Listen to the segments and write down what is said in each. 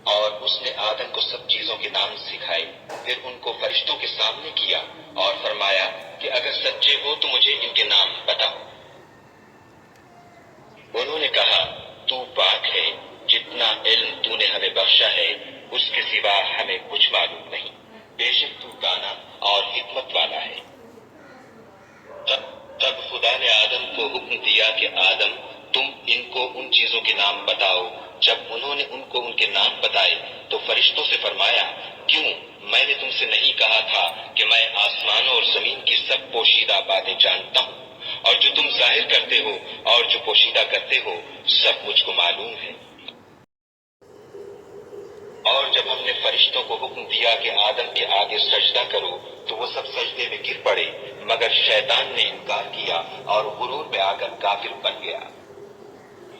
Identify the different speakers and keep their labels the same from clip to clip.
Speaker 1: اور اس نے آدم کو سب چیزوں کے نام سکھائے، پھر ان کو فرشتوں کے سامنے کیا اور فرمایا کہ اگر سچے ہو تو مجھے ان کے نام بتاؤ۔ انہوں نے کہا تو پاک ہے، جتنا علم تو نے ہمیں بخشا ہے اس کے سوا ہمیں کچھ معلوم نہیں، بے شک تو دانا اور حکمت والا ہے۔ تب خدا نے آدم کو حکم دیا کہ آدم تم ان کو ان چیزوں کے نام بتاؤ۔ جب انہوں نے ان کو ان کے نام بتائے تو فرشتوں سے فرمایا کیوں میں نے تم سے نہیں کہا تھا کہ میں آسمانوں اور زمین کی سب پوشیدہ باتیں جانتا ہوں، اور جو تم ظاہر کرتے ہو اور جو پوشیدہ کرتے ہو سب مجھ کو معلوم ہے۔ اور جب ہم نے فرشتوں کو حکم دیا کہ آدم کے آگے سجدہ کرو تو وہ سب سجدے میں گر پڑے مگر شیطان نے انکار کیا اور غرور میں آ کر کافر بن گیا۔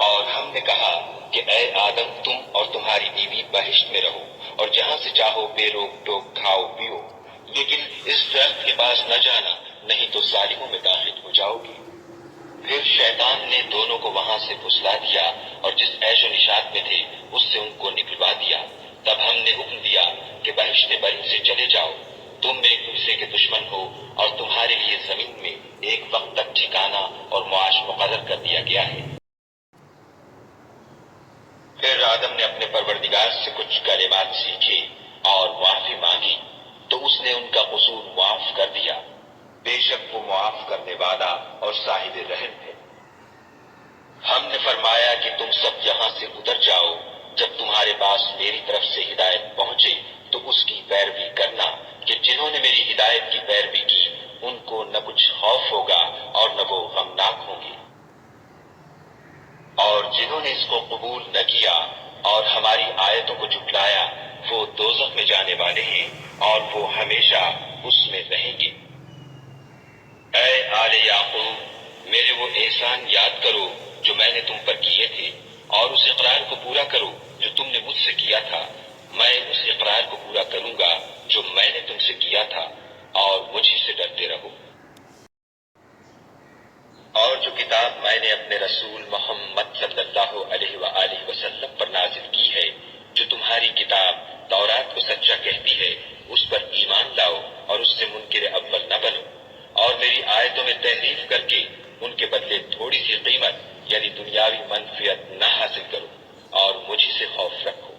Speaker 1: اور ہم نے کہا کہ اے آدم تم اور تمہاری بیوی بہشت میں رہو اور جہاں سے چاہو بے روک ٹوک کھاؤ پیو، لیکن اس درخت کے پاس نہ جانا نہیں تو ظالموں میں داخل ہو جاؤ گے۔ پھر شیطان نے دونوں کو وہاں سے پھسلا دیا اور جس عیش و نشاط میں تھے اس سے ان کو نکلوا دیا۔ تب ہم نے حکم دیا کہ بہشت بری سے چلے جاؤ، تم ایک دوسرے کے دشمن ہو اور تمہارے لیے زمین میں ایک وقت تک ٹھکانہ اور معاش مقرر کر دیا گیا ہے۔ پھر آدم نے اپنے پروردگار سے کچھ کلمات سیکھے اور معافی مانگی تو اس نے ان کا قصور معاف کر دیا، بے شک وہ معاف کرنے والا اور صاحب رحم ہے۔ ہم نے فرمایا کہ تم سب یہاں سے اتر جاؤ، جب تمہارے پاس میری طرف سے ہدایت پہنچے تو اس کی پیروی کرنا کہ جنہوں نے میری ہدایت کی پیروی کی ان کو نہ کچھ خوف ہوگا اور نہ وہ غمناک ہوں گے، اور جنہوں نے اس کو قبول نہ کیا اور ہماری آیتوں کو جھٹلایا وہ دوزخ میں جانے والے ہیں اور وہ ہمیشہ اس میں رہیں گے۔ اے آل یعقوب میرے وہ احسان یاد کرو جو میں نے تم پر کیے تھے اور اس اقرار کو پورا کرو جو تم نے مجھ سے کیا تھا، میں اس اقرار کو پورا کروں گا جو میں نے تم سے کیا تھا، اور مجھ سے ڈرتے رہو۔ اور جو کتاب میں نے اپنے رسول محمد صلی اللہ علیہ وآلہ وسلم پر نازل کی ہے، جو تمہاری کتاب تورات کو سچا کہتی ہے، اس پر ایمان لاؤ اور اس سے منکر اول نہ بنو، اور میری آیتوں میں تحریف کر کے ان کے بدلے تھوڑی سی قیمت یعنی دنیاوی منفعت نہ حاصل کرو، اور مجھ سے خوف رکھو۔